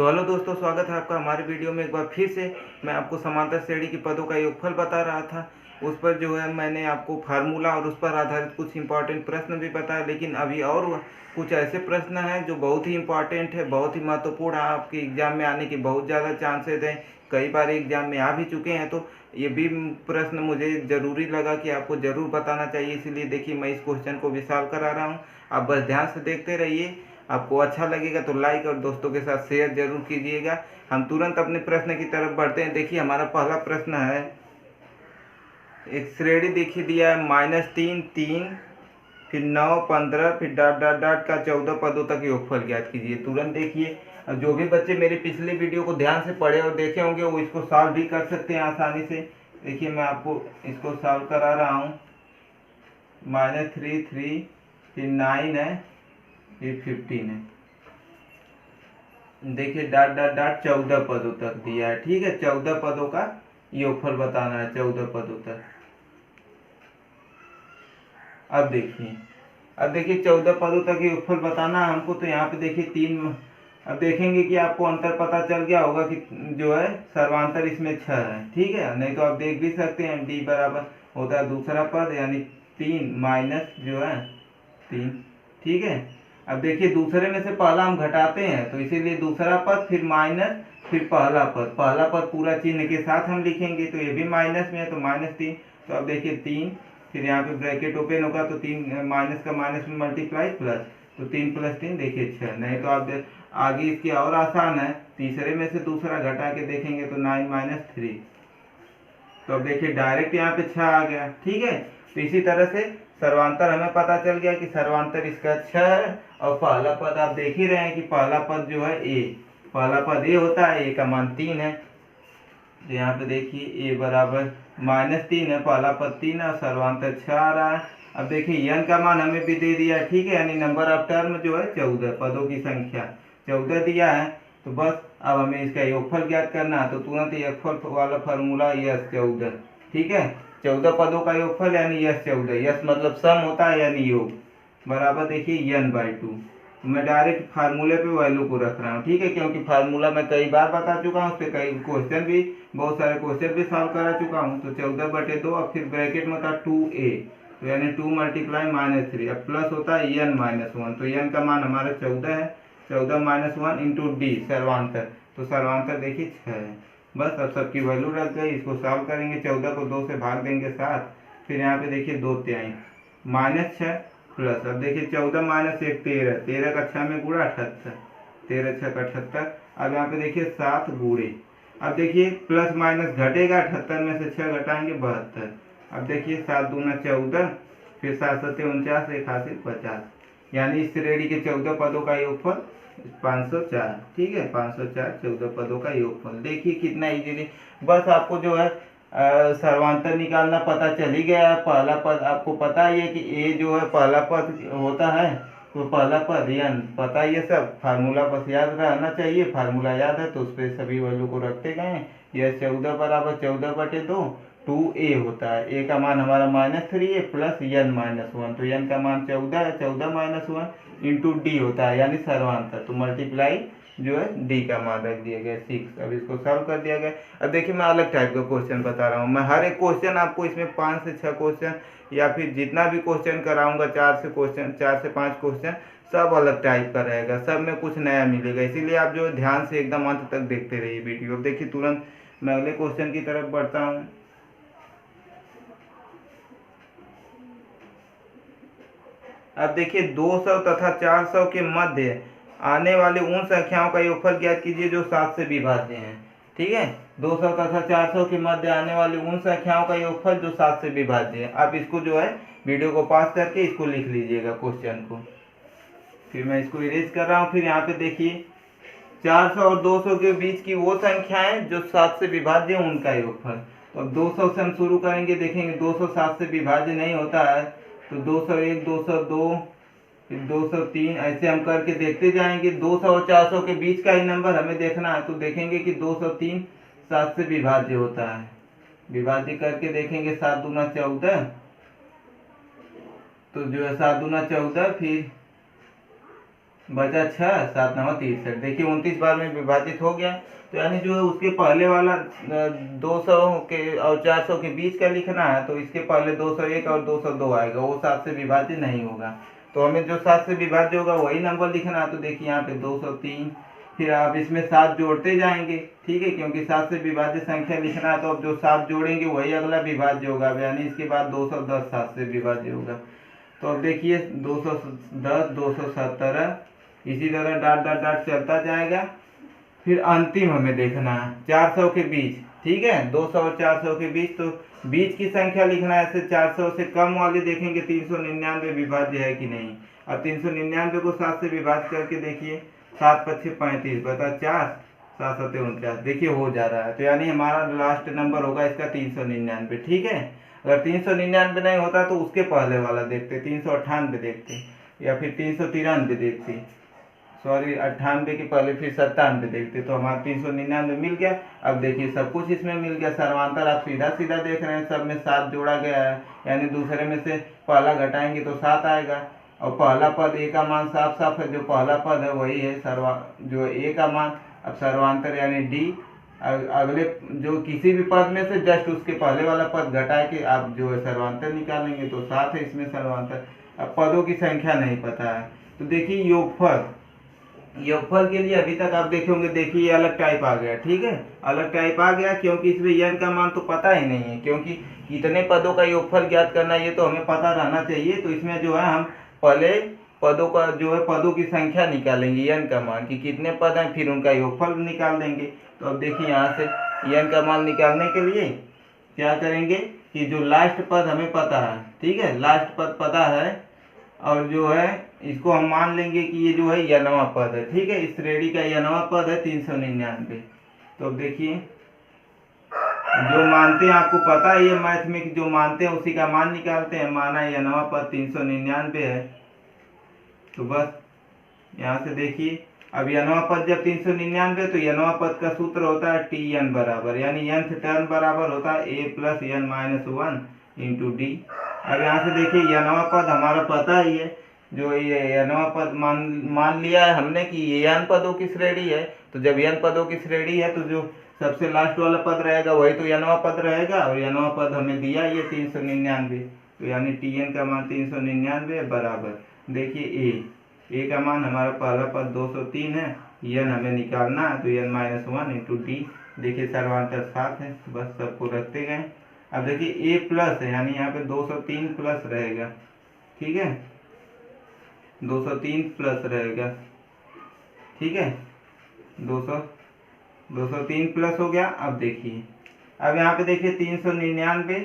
So hello दोस्तों, स्वागत है आपका हमारे वीडियो में। एक बार फिर से मैं आपको समांतर श्रेणी की पदों का योगफल बता रहा था। उस पर जो है मैंने आपको फार्मूला और उस पर आधारित कुछ इंपॉर्टेंट प्रश्न भी बताया, लेकिन अभी और कुछ ऐसे प्रश्न हैं जो बहुत ही इंपॉर्टेंट है, बहुत ही महत्वपूर्ण है, आपके एग्जाम में आने के बहुत ज़्यादा चांसेस हैं, कई बार एग्जाम में आ भी चुके हैं। तो ये भी प्रश्न मुझे ज़रूरी लगा कि आपको ज़रूर बताना चाहिए, इसीलिए देखिए मैं इस क्वेश्चन को भी सॉल्व करा रहा हूँ। आप बस ध्यान से देखते रहिए, आपको अच्छा लगेगा तो लाइक और दोस्तों के साथ शेयर जरूर कीजिएगा। हम तुरंत अपने प्रश्न की तरफ बढ़ते हैं। देखिए हमारा पहला प्रश्न है, एक श्रेणी देखिए दिया है -3 फिर 9 15 फिर डॉट डॉट डॉट का 14 पदों तक योगफल ज्ञात कीजिए। तुरंत देखिए, अब जो भी बच्चे मेरे पिछले वीडियो को ध्यान से पढ़े और देखे होंगे वो इसको सॉल्व भी कर सकते हैं आसानी से। देखिए मैं आपको इसको सॉल्व करा रहा हूँ। -3 3 फिर 9 है फिर 15 है। देखिए डॉट डॉट डॉट 14 पदों तक दिया है। ठीक है, 14 पदों का योगफल बताना है, 14 पदों तक। अब देखिए 14 पदों तक योगफल बताना है हमको। तो यहाँ पे देखिए 3, अब देखेंगे कि आपको अंतर पता चल गया होगा कि जो है सर्वांतर इसमें 6 है। ठीक है, नहीं तो आप देख भी सकते हैं डी बराबर होता है दूसरा पद यानी 3 माइनस जो है 3। ठीक है, अब देखिए दूसरे में से पहला हम घटाते हैं तो इसीलिए दूसरा पद फिर माइनस फिर पहला पद पूरा चिन्ह के साथ हम लिखेंगे। तो ये भी माइनस में है तो -3। तो अब देखिए 3 फिर यहाँ पे ब्रैकेट ओपन होगा तो 3 माइनस का माइनस में मल्टीप्लाई प्लस, तो 3 + 3 देखिए 6। नहीं तो आप आगे इसकी और आसान है, तीसरे में से दूसरा घटा के देखेंगे तो 9 - 3। तो अब देखिए डायरेक्ट यहाँ पे 6 आ गया। ठीक है, तो इसी तरह से सर्वांतर हमें पता चल गया कि सर्वांतर इसका 6 है। और पहला पद आप देख ही रहे हैं कि पहला पद जो है ए, पहला पद ए होता है, ए का मान 3 है। तो यहाँ पे देखिए ए बराबर -3 है, पहला पद 3 है और सर्वांतर 6 आ रहा है। अब देखिए n का मान हमें भी दे दिया है। ठीक है, यानी नंबर ऑफ टर्म जो है 14, पदों की संख्या 14 दिया है। तो बस अब हमें इसका योगफल ज्ञात करना है। तो तुरंत योगफल वाला फार्मूला यस 14। ठीक है, 14 पदों का योगफल यानी यस 14। यस मतलब सम होता है यानी योग, बराबर देखिए n/2। मैं डायरेक्ट फार्मूले पे वैल्यू को रख रहा हूँ। ठीक है, क्योंकि फार्मूला मैं कई बार बता चुका हूँ, उस पर कई क्वेश्चन भी, बहुत सारे क्वेश्चन भी सॉल्व करा चुका हूँ। तो 14/2 और फिर ब्रैकेट में था 2a, तो यानी 2 × -3। अब प्लस होता है n-1, तो n का मान हमारा 14 है। 14 - 1 × d सर्वांतर, तो सर्वांतर देखिए 6 है। बस अब सबकी वैल्यू रख गई। इसको सॉल्व करेंगे, 14 को 2 से भाग देंगे 7, फिर यहाँ पे देखिए 2 -6 प्लस, अब देखिए 14 - 1 13, 13 का 6 में गुणा 78, 13 6 का 78। अब यहाँ पे देखिए 7 गुणे, अब देखिए प्लस माइनस घटेगा, 78 में से 6 घटाएंगे 72। अब देखिए 7 दूना 14, फिर 7 7 49, 81 50, यानी इस श्रेणी के 14 पदों का योगफल 504। ठीक है, 504 14 पदों का योगफल। देखिए कितना इजीली, बस आपको जो है सर्वांतर निकालना पता चल ही गया है। पहला पद आपको पता ही है कि ए जो है पहला पद होता है, तो पहला पद n पता ही है सब, फार्मूला बस याद रहना चाहिए। फार्मूला याद है तो उस पर सभी वैल्यू को रखते गए। यह 14 बराबर 14/2 2a होता है। a का मान हमारा -3 है प्लस n-1, तो n का मान 14 है, 14 - 1 × d होता है यानी सर्वांतर। तो मल्टीप्लाई जो है डी का मान रख दिया गया 6। अब इसको सॉल्व कर दिया गया। अब देखिए मैं अलग टाइप का क्वेश्चन बता रहा हूँ। मैं हर एक क्वेश्चन आपको इसमें 5 से 6 क्वेश्चन या फिर जितना भी क्वेश्चन कराऊंगा 4 से 5 क्वेश्चन सब अलग टाइप का रहेगा, सब में कुछ नया मिलेगा। इसीलिए आप जो ध्यान से एकदम अंत तक देखते रहिए वीडियो। अब देखिए तुरंत मैं अगले क्वेश्चन की तरफ बढ़ता हूँ। अब देखिए 200 तथा 400 के मध्य आने वाले उन संख्याओं का योगफल ज्ञात कीजिए जो 7 से विभाज्य हैं। ठीक है, 200 तथा 400 के मध्य आने वाली उन संख्याओं का योगफल जो 7 से विभाज्य है। आप इसको जो है वीडियो को पास करके इसको लिख लीजिएगा क्वेश्चन को। फिर मैं इसको इरेज कर रहा हूँ। फिर यहाँ पे देखिए 400 और 200 के बीच की वो संख्याएं जो 7 से विभाज्य हैं उनका योगफल। तो अब 200 से हम शुरू करेंगे। देखेंगे 200 7 से विभाज्य नहीं होता है, तो 201 202 फिर 203 ऐसे हम करके देखते जाएंगे। 200 और 400 के बीच का ही नंबर हमें देखना है। तो देखेंगे कि 203 7 से विभाज्य होता है। विभाज्य करके देखेंगे 7 दूना 14, तो जो है 7 दूना 14, फिर बचा 6, 7 9 63। देखिए 29 बार में विभाजित हो गया। तो यानी जो है उसके पहले वाला 200 के और 400 के बीच का लिखना है, तो इसके पहले 201 और 202 आएगा, वो 7 से विभाजित नहीं होगा। तो हमें जो 7 से विभाज्य होगा वही नंबर लिखना है। तो देखिए यहाँ पे 203, फिर आप इसमें 7 जोड़ते जाएंगे, ठीक है, क्योंकि 7 से विभाज्य संख्या लिखना है। तो अब जो 7 जोड़ेंगे वही अगला विभाज्य होगा, यानी इसके बाद 210 7 से विभाज्य होगा। तो अब देखिए 210 217, इसी तरह डॉट डॉट डॉट चलता जाएगा। फिर अंतिम हमें देखना है 400 के बीच, ठीक है, 200 और 400 के बीच। तो बीच की संख्या लिखना है, ऐसे 400 से कम वाले देखेंगे 399 विभाज्य है कि नहीं। अब 399 को 7 से विभाजित करके देखिए, 7 पच्चे 35 बता 4, 7 सत्ते 49, देखिए हो जा रहा है। तो यानी हमारा लास्ट नंबर होगा इसका 399, ठीक है। अगर 399 नहीं होता तो उसके पहले वाला देखते, 398 देखते, या फिर 393 देखते, सॉरी 98 के पहले फिर 97 देखते, तो हमारा 399 मिल गया। अब देखिए सब कुछ इसमें मिल गया। सर्वांतर आप सीधा सीधा देख रहे हैं, सब में 7 जोड़ा गया है, यानी दूसरे में से पहला घटाएंगे तो 7 आएगा। और पहला पद ए का मान साफ साफ है, जो पहला पद है वही है जो ए का मान। अब सर्वांतर यानी डी, अगले जो किसी भी पद में से जस्ट उसके पहले वाला पद घटा के आप जो है सर्वांतर निकालेंगे, तो 7 है इसमें सर्वांतर। अब पदों की संख्या नहीं पता है, तो देखिए योगफल के लिए अभी तक आप देखे होंगे, देखिए ये अलग टाइप आ गया, ठीक है, अलग टाइप आ गया, क्योंकि इसमें n का मान तो पता ही नहीं है, क्योंकि कितने पदों का योगफल ज्ञात करना ये तो हमें पता रहना चाहिए। तो इसमें जो है हम पहले पदों का जो है पदों की संख्या निकालेंगे, n का मान कि कितने पद हैं, फिर उनका योगफल निकाल देंगे। तो अब देखिए यहाँ से n का मान निकालने के लिए क्या करेंगे कि जो लास्ट पद हमें पता है, ठीक है, लास्ट पद पता है, और जो है इसको हम मान लेंगे कि ये जो है यनवा पद है, ठीक है, इस श्रेणी का यनवा पद है 399। तो अब देखिए जो मानते हैं, आपको पता है ये मैथ में कि जो मानते हैं उसी का मान निकालते हैं। माना यनवा पद 399 है, तो बस यहाँ से देखिए, अब यनवा पद जब 399, तो यनवा पद का सूत्र होता है Tn बराबर, यानी nth टर्म बराबर होता है a plus n minus 1 into D. अब यहाँ से देखिए यनवा पद हमारा पता ही है, जो ये यनवा पद मान लिया है हमने कि ये n पदों की श्रेणी है। तो जब n पदों की श्रेणी है तो जो सबसे लास्ट वाला पद रहेगा वही तो यनवा पद रहेगा, और यनवा पद हमें दिया ये 399, तो यानी Tn का मान 399 बराबर, देखिए ए का मान हमारा पहला पद 203 है, n हमें निकालना है, तो n माइनस 1 इंटू डी। देखिए सर्वांतर 7 है, बस सबको रखते गए। अब देखिए a प्लस है, यानी यहाँ पे 203 प्लस रहेगा, ठीक है, 203 प्लस रहेगा, ठीक है, 203 प्लस हो गया। अब देखिए, अब यहाँ पे देखिए 399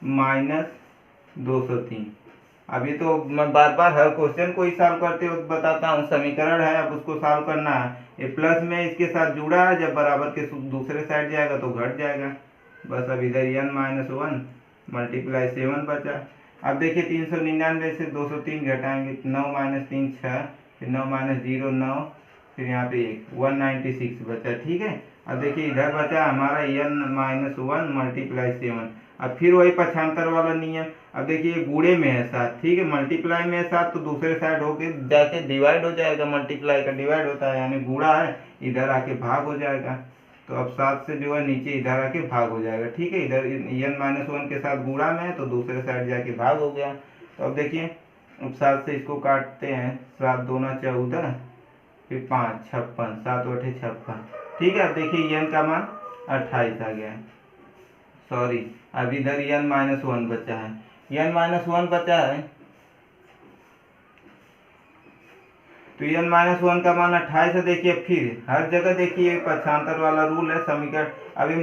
माइनस 203। अब ये तो मैं बार बार हर क्वेश्चन को ही सॉल्व करते वक्त बताता हूँ, समीकरण है, अब उसको सॉल्व करना है। ये प्लस में इसके साथ जुड़ा है, जब बराबर के दूसरे साइड जाएगा तो घट जाएगा, बस। अब इधर n माइनस 1 मल्टीप्लाई 7 बचा। अब देखिए 399 से 203 घटाएंगे, 9 माइनस 3 6, फिर 9 माइनस 0 9, फिर यहाँ पे 196 बचा, ठीक है। अब देखिए इधर बचा हमारा n माइनस 1 मल्टीप्लाई 7। अब फिर वही पक्षांतर वाला नियम, अब देखिए गुणे में है 7, ठीक है, मल्टीप्लाई में है 7, तो दूसरे साइड होके जाके डिवाइड हो जाएगा, मल्टीप्लाई का डिवाइड होता है, यानी गुणा है, इधर आके भाग हो जाएगा। तो अब 7 से जो है नीचे इधर आके भाग हो जाएगा, ठीक है, इधर n माइनस 1 के साथ गुणा में है तो दूसरे साइड जाके भाग हो गया। तो अब देखिए, अब 7 से इसको काटते हैं, 7 दूना 14, फिर 5 56, 7 8 56, ठीक है। अब देखिए n का मान 28 आ गया, सॉरी, अब इधर n माइनस 1 बचा है, n माइनस 1 बचा है, तो n माइनस 1 का मान 28 है। देखिए फिर हर जगह देखिए पक्षांतर वाला रूल है, समीकरण अभी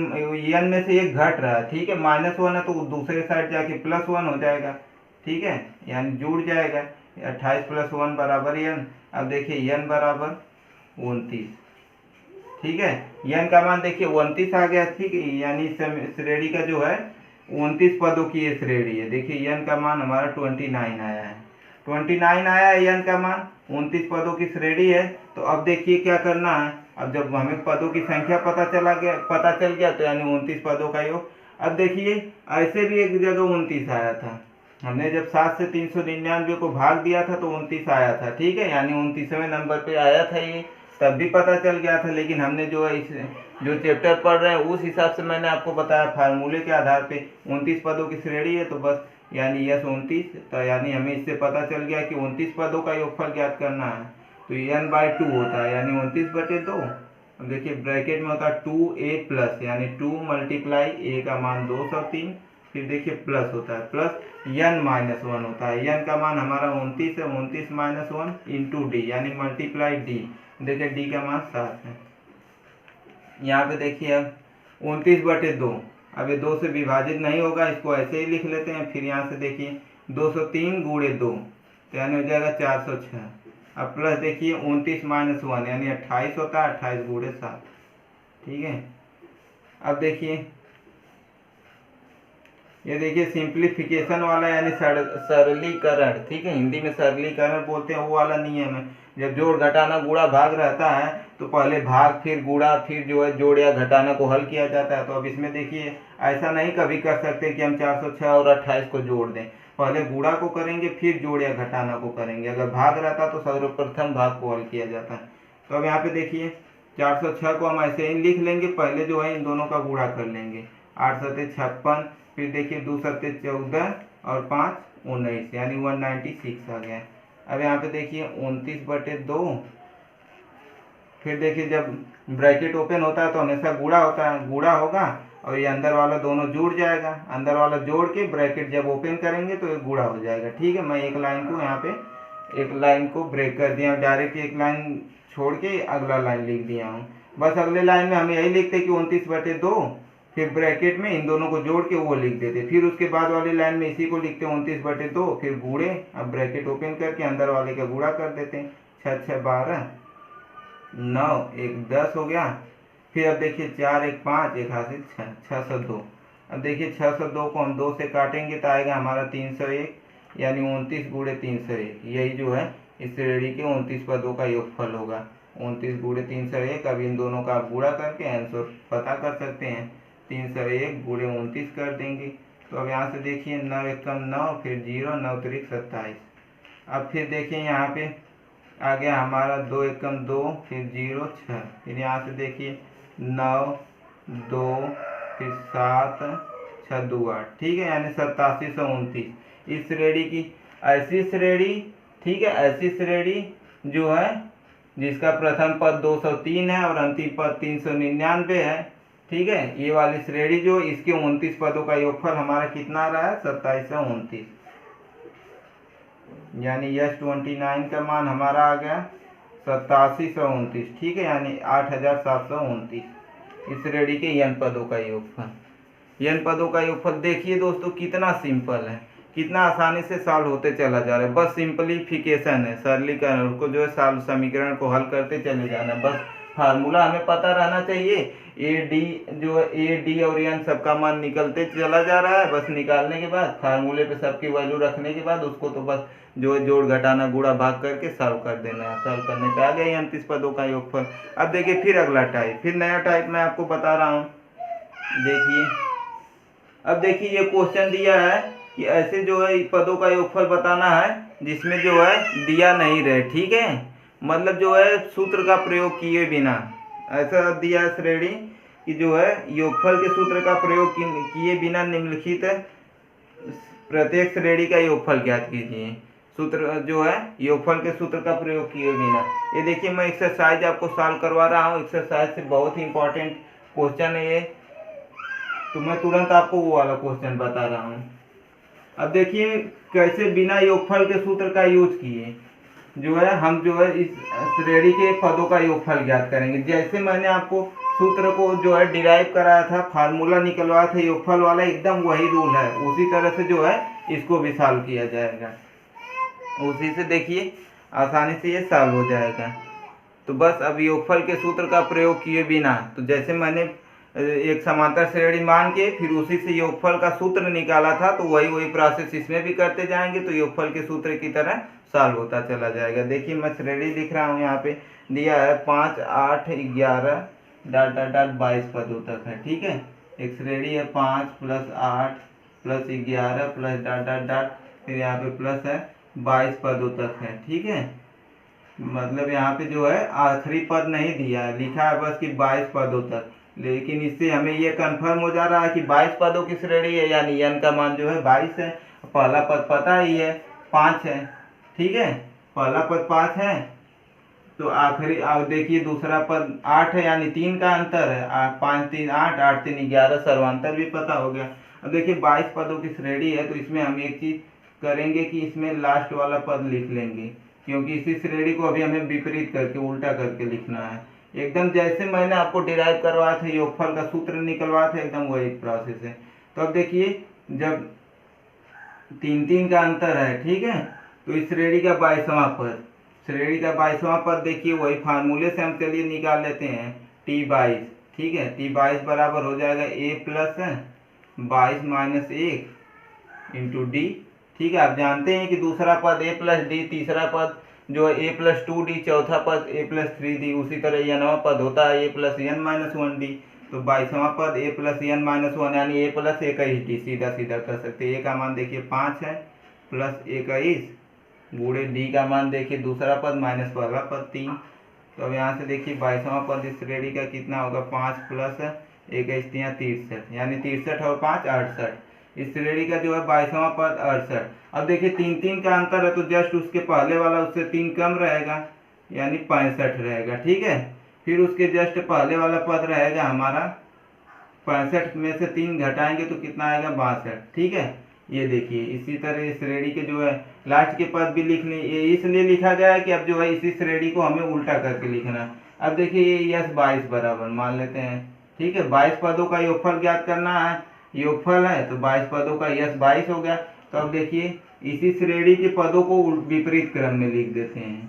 n में से एक घट रहा है, ठीक है, माइनस 1 है तो दूसरे साइड जाके प्लस 1 हो जाएगा, ठीक है, यानी जुड़ जाएगा, 28 प्लस 1 बराबर n। अब देखिए n बराबर 29, ठीक है, n का मान देखिए 29 आ गया, ठीक है, यानी श्रेणी का जो है 29 पदों की ये श्रेणी है। देखिए n का मान हमारा 29 आया है, 29 आया है n का मान, 29 पदों की श्रेणी है। तो अब देखिए क्या करना है, अब जब हमें पदों की संख्या पता चल गया तो यानी 29 पदों का योग। अब देखिए ऐसे भी एक जगह 29 आया था, हमने जब 7 से 399 को भाग दिया था तो 29 आया था, ठीक है, यानी 29वें नंबर पे आया था ये, तब भी पता चल गया था। लेकिन हमने जो है इस जो चैप्टर पढ़ रहे हैं उस हिसाब से मैंने आपको बताया फार्मूले के आधार पे 29 पदों की श्रेणी है, तो बस यानी यस 29, तो यानी हमें इससे पता चल गया कि 29 पदों का योगफल ज्ञात करना है, तो n/2 होता है, यानी 29/2। देखिए ब्रैकेट में होता है 2a प्लस, यानी 2 मल्टीप्लाई a का मान 203, फिर देखिए प्लस होता है, प्लस n-1 होता है, n का मान हमारा 29 है, 29-1 इंटू डी, यानी मल्टीप्लाई डी, देखिए डी का मान 7 है। यहाँ पे देखिए अब 29/2, अब ये 2 से विभाजित नहीं होगा, इसको ऐसे ही लिख लेते हैं। फिर यहाँ से देखिए 203 गुणे 2, तो यानी हो जाएगा 406। अब प्लस देखिए 29-1 यानी 28 होता है, 28 गुणे 7, ठीक है। अब देखिए ये देखिए सिंप्लीफिकेशन वाला यानी सरलीकरण, ठीक है, हिंदी में सरलीकरण बोलते हैं, वो वाला नियम है। जब जोड़ घटाना गुणा भाग रहता है तो पहले भाग फिर गुणा फिर जो है जोड़ या घटाना को हल किया जाता है। तो अब इसमें देखिए ऐसा नहीं कभी कर सकते कि हम 406 और 28 को जोड़ दें, पहले गुणा को करेंगे फिर जोड़ या घटाना को करेंगे। अगर भाग रहता तो सर्वप्रथम भाग को हल किया जाता है। तो अब यहाँ पे देखिए 406 को हम ऐसे ही लिख लेंगे, पहले जो है इन दोनों का गुणा कर लेंगे, 8 सत्ते 56, फिर देखिए 2 सत्ते 14 और 5 19, यानी 196 आ गया। अब यहाँ पे देखिए 29/2, फिर देखिए जब ब्रैकेट ओपन होता है तो हमेशा गुणा होता है, गुणा होगा और ये अंदर वाला दोनों जुड़ जाएगा, अंदर वाला जोड़ के ब्रैकेट जब ओपन करेंगे तो ये गुणा हो जाएगा, ठीक है। मैं एक लाइन को यहाँ पे एक लाइन को ब्रेक कर दिया, डायरेक्ट एक लाइन छोड़ के अगला लाइन लिख दिया हूँ। बस अगले लाइन में हम यही लिखते कि 29/2, फिर ब्रैकेट में इन दोनों को जोड़ के वो लिख देते, फिर उसके बाद वाली लाइन में इसी को लिखते 29/2, फिर गुणे, अब ब्रैकेट ओपन करके अंदर वाले का गुणा कर देते हैं, 6 6 12, 9 1 10 हो गया। फिर अब देखिए 4 1 5, 1 हासिल 6, 602। अब देखिए 602 को हम 2 से काटेंगे तो आएगा हमारा 301, यानी 29 गुणे 301, यही जो है इस श्रेणी के 29 पदों का योगफल होगा, 29 गुणे 301। अब इन दोनों का आप गुणा करके आंसर पता कर सकते हैं, 301 गुणे 29 कर देंगे। तो अब यहाँ से देखिए 9 एकम 9, फिर 0, 9 त्रिक 27। अब फिर देखिए यहाँ पे आ गया हमारा 2 एकम 2, फिर 0 6, फिर यहाँ से देखिए 9 2, फिर 7 6 2 8, ठीक है, यानी 8729। इस श्रेणी की ऐसी श्रेणी, ठीक है, ऐसी श्रेणी जो है जिसका प्रथम पद 203 है और अंतिम पद 399 है, ठीक है, ये वाली श्रेणी जो इसके 29 पदों का योगफल हमारा कितना आ रहा है, 2729, यानी यस 29 का मान हमारा आ गया 8729, ठीक है, यानी 8729 इस श्रेणी के n पदों का योगफल। n पदों का योगफल देखिए दोस्तों कितना सिंपल है, कितना आसानी से सॉल्व होते चला जा रहा है। बस सिंपलीफिकेशन है, सरलीकरण, उसको जो है समीकरण को हल करते चले जाना, बस फार्मूला हमें पता रहना चाहिए। ए डी जो है ए डी और एन सबका मान निकलते चला जा रहा है, बस निकालने के बाद फार्मूले पे सबकी वैल्यू रखने के बाद उसको तो बस जो है जोड़ घटाना गुणा भाग करके सॉल्व कर देना है। सॉल्व करने पे आ गया 29 पदों का योगफल। अब देखिए फिर अगला टाइप, फिर नया टाइप मैं आपको बता रहा हूँ। देखिए अब देखिए ये क्वेश्चन दिया है कि ऐसे जो है पदों का योगफल बताना है जिसमें जो है दिया नहीं रहे, ठीक है, मतलब जो है सूत्र का प्रयोग किए बिना, ऐसा दिया है श्रेणी कि जो है योगफल के सूत्र का प्रयोग किए बिना निम्नलिखित प्रत्येक श्रेणी का योगफल ज्ञात कीजिए। सूत्र जो है योगफल के सूत्र का प्रयोग किए बिना। ये देखिए मैं एक्सरसाइज आपको सॉल्व करवा रहा हूँ, एक्सरसाइज से बहुत ही इंपॉर्टेंट क्वेश्चन है ये, तो मैं तुरंत आपको वो वाला क्वेश्चन बता रहा हूँ। अब देखिए कैसे बिना योगफल के सूत्र का यूज किए जो है हम जो है इस श्रेणी के पदों का योगफल ज्ञात करेंगे। जैसे मैंने आपको सूत्र को जो है डिराइव कराया था, फार्मूला निकलवाया था योगफल वाला, एकदम वही रूल है, उसी तरह से जो है इसको भी सॉल्व किया जाएगा। उसी से देखिए आसानी से ये सॉल्व हो जाएगा। तो बस अब योगफल के सूत्र का प्रयोग किए बिना, तो जैसे मैंने एक समांतर श्रेणी मान के फिर उसी से योगफल का सूत्र निकाला था, तो वही प्रोसेस इसमें भी करते जाएंगे, तो योगफल के सूत्र की तरह सॉल्व होता चला जाएगा। देखिए मैं श्रेणी लिख रहा हूँ, यहाँ पे दिया है 5 8 11 डॉट डॉट डॉट 22 पदों तक है, ठीक है। एक श्रेणी है 5 + 8 + 11 + डॉट डॉट डॉट फिर यहाँ पे प्लस है 22 पदों तक है। ठीक है, मतलब यहाँ पे जो है आखिरी पद नहीं दिया है, लिखा है बस कि 22 पदों तक। लेकिन इससे हमें ये कंफर्म हो जा रहा है कि 22 पदों की श्रेणी है, यानी n का मान जो है 22 है। पहला पद पता ही है 5 है। ठीक है, पहला पद 5 है, तो आखिरी अब देखिए दूसरा पद 8 है, यानी 3 का अंतर है। 5 3 8, 8 3 11, सर्वांतर भी पता हो गया। अब देखिए 22 पदों की श्रेणी है, तो इसमें हम एक चीज करेंगे कि इसमें लास्ट वाला पद लिख लेंगे, क्योंकि इसी श्रेणी को अभी हमें विपरीत करके उल्टा करके लिखना है। एकदम जैसे मैंने आपको डिराइव करवाया था, योगफल का सूत्र निकलवाया था, एकदम वही प्रोसेस है। तो अब देखिए जब 3 3 का अंतर है, ठीक है, तो इस श्रेणी का 22वां पद, श्रेणी का 22वां पद देखिए वही फार्मूले से हम चलिए निकाल लेते हैं, T22। ठीक है, T22 बराबर हो जाएगा a plus 22 minus 1 into D. ठीक है, आप जानते हैं कि दूसरा पद a प्लस डी, तीसरा पद जो है a प्लस 2d, चौथा पद a प्लस 3d, उसी तरह n वां पद होता है a plus n minus 1d। तो 22वां पद a प्लस n माइनस 1, यानी a प्लस 21d, सीधा सीधा कर सकते हैं। a का मान देखिए 5 है, प्लस 21 गुणे डी का मान देखिए दूसरा पद माइनस पहला पद 3। तो अब यहाँ से देखिए 22वां पद इस श्रेणी का कितना होगा, 5 प्लस 21 63, यानी 63 और 5 68। इस श्रेणी का जो है 22वां पद 68। अब देखिए 3 3 का अंतर है, तो जस्ट उसके पहले वाला उससे 3 कम रहेगा, यानी 65 रहेगा। ठीक है, फिर उसके जस्ट पहले वाला पद रहेगा हमारा 65 में से 3 घटाएंगे तो कितना आएगा, 62। ठीक है, ये देखिए इसी तरह श्रेणी के जो है लास्ट के पद भी लिख लें। ये इसलिए लिखा गया है कि अब जो है इसी श्रेणी को हमें उल्टा करके लिखना है। अब देखिए ये यस 22 बराबर मान लेते हैं। ठीक है, 22 पदों का योगफल ज्ञात करना है, योगफल है तो 22 पदों का यस 22 हो गया। तो अब देखिए इसी श्रेणी के पदों को विपरीत क्रम में लिख देते हैं,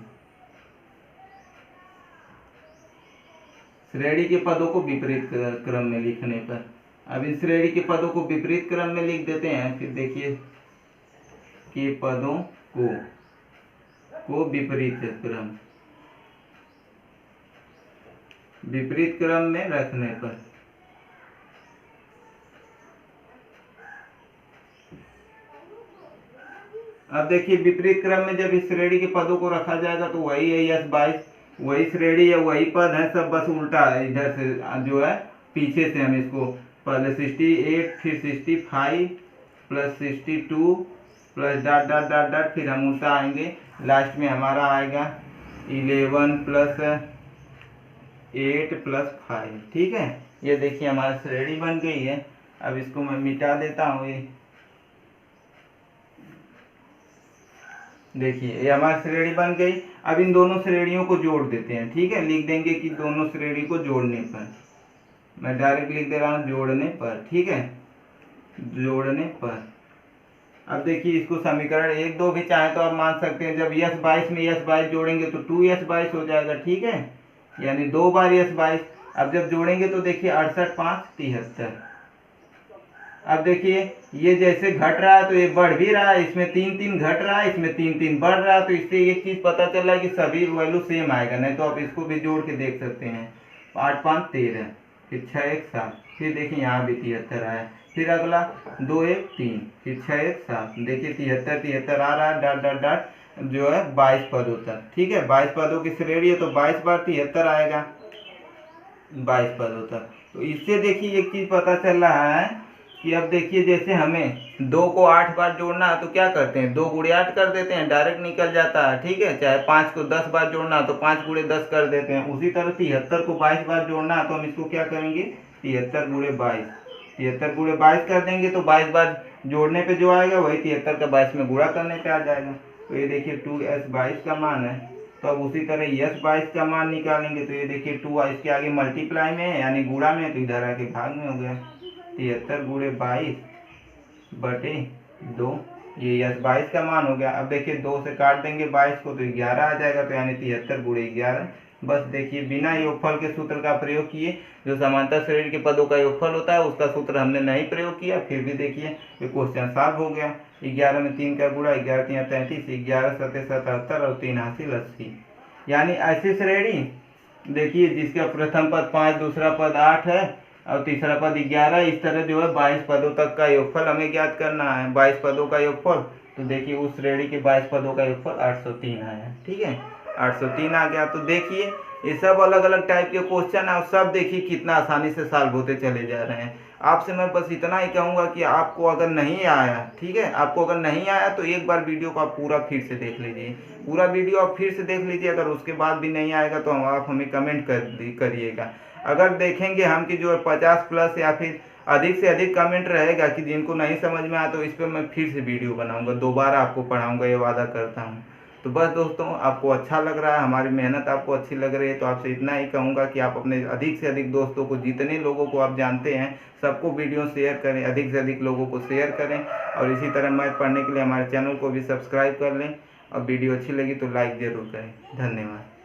श्रेणी के पदों को विपरीत क्रम में लिखने पर। अब इस श्रेणी के पदों को विपरीत क्रम में लिख देते हैं। फिर देखिए के पदों को विपरीत क्रम में रखने पर अब देखिए विपरीत क्रम में जब इस श्रेणी के पदों को रखा जाएगा तो वही है यस 22, वही श्रेणी है, वही पद है, सब बस उल्टा है। इधर से जो है पीछे से हम इसको पहले 68 फिर 65 plus 62 plus dot dot dot dot, फिर हम उल्टा आएंगे, लास्ट में हमारा आएगा 11 प्लस 8 प्लस 5। ठीक है, ये देखिए हमारी श्रेणी बन गई है। अब इसको मैं मिटा देता हूँ। ये देखिए ये हमारी श्रेणी बन गई। अब इन दोनों श्रेणियों को जोड़ देते हैं। ठीक है, लिख देंगे कि दोनों श्रेणी को जोड़ने पर, मैं डायरेक्ट लिख दे रहा हूँ जोड़ने पर। ठीक है, जोड़ने पर अब देखिए इसको समीकरण 1 2 भी चाहे तो आप मान सकते हैं। जब यस 22 में यस 22 जोड़ेंगे तो 2s 22 हो जाएगा। ठीक है, यानी 2 बार यस 22। अब जब जोड़ेंगे तो देखिए 68 5 73। अब देखिए ये जैसे घट रहा है तो ये बढ़ भी रहा है, इसमें 3 3 घट रहा है, इसमें 3 3 बढ़ रहा है। तो इससे एक चीज पता चल रहा है कि सभी वैल्यू सेम आएगा। नहीं तो आप इसको भी जोड़ के देख सकते हैं। 8 5 13, फिर 6 1 7, फिर देखिए यहाँ भी 73 आया। फिर अगला 2 1 3, फिर 6 1 7, देखिए 73 73 आ रहा है, डॉट डॉट डॉट जो है 22 पदों तक। ठीक है, 22 पदों की श्रेणी है तो 22 बार 73 आएगा 22 पदों तक। तो इससे देखिए एक चीज पता चल रहा है कि अब देखिए जैसे हमें 2 को 8 बार जोड़ना है तो क्या करते हैं, 2 गुणे 8 कर देते हैं, डायरेक्ट निकल जाता है। ठीक है, चाहे 5 को 10 बार जोड़ना है तो 5 गुणे 10 कर देते हैं। उसी तरह 73 को 22 बार जोड़ना है तो हम इसको क्या करेंगे, 73 गुणे 22, 73 गुणे 22 कर देंगे तो 22 बार जोड़ने पे जो आएगा वही 73 का 22 में गुणा करने पे आ जाएगा। तो ये देखिए 2s 22 का मान है। तो अब उसी तरह यस 22 का मान निकालेंगे तो ये देखिए 2 इसके आगे मल्टीप्लाई में है, यानी गुणा में है, तो इधर आके भाग में हो गया। 73 गुणे 22 बटे 2, ये यस 22 का मान हो गया। अब देखिए 2 से काट देंगे 22 को तो 11 आ जाएगा। तो यानी 73 गुणे 11। बस देखिए बिना योगफल के सूत्र का प्रयोग किए, जो समांतर श्रेणी के पदों का योगफल होता है उसका सूत्र हमने नहीं प्रयोग किया, फिर भी देखिए ये क्वेश्चन सॉल्व हो गया। 11 में 3 का गुणा, 11 3 33, 11 7 77 और 3 हासिल 80। यानी ऐसी श्रेणी देखिए जिसका प्रथम पद 5, दूसरा पद 8 है और तीसरा पद 11। इस तरह जो है 22 पदों तक का योगफल हमें ज्ञात करना है। 22 पदों का योगफल तो देखिए उस श्रेणी के 22 पदों का योगफल 803 आया। ठीक है, 803 आ गया। तो देखिए ये सब अलग अलग टाइप के क्वेश्चन है और सब देखिए कितना आसानी से सॉल्व होते चले जा रहे हैं। आपसे मैं बस इतना ही कहूँगा कि आपको अगर नहीं आया, ठीक है, आपको अगर नहीं आया तो एक बार वीडियो को आप पूरा फिर से देख लीजिए, पूरा वीडियो आप फिर से देख लीजिए। अगर उसके बाद भी नहीं आएगा तो आप हमें कमेंट करिएगा। अगर देखेंगे हम कि जो है 50+ या फिर अधिक से अधिक कमेंट रहेगा कि जिनको नहीं समझ में आया तो इस पर मैं फिर से वीडियो बनाऊंगा, दोबारा आपको पढ़ाऊंगा, ये वादा करता हूँ। तो बस दोस्तों, आपको अच्छा लग रहा है, हमारी मेहनत आपको अच्छी लग रही है, तो आपसे इतना ही कहूँगा कि आप अपने अधिक से अधिक दोस्तों को, जितने लोगों को आप जानते हैं सबको वीडियो शेयर करें, अधिक से अधिक लोगों को शेयर करें। और इसी तरह मैथ पढ़ने के लिए हमारे चैनल को भी सब्सक्राइब कर लें और वीडियो अच्छी लगी तो लाइक ज़रूर करें। धन्यवाद।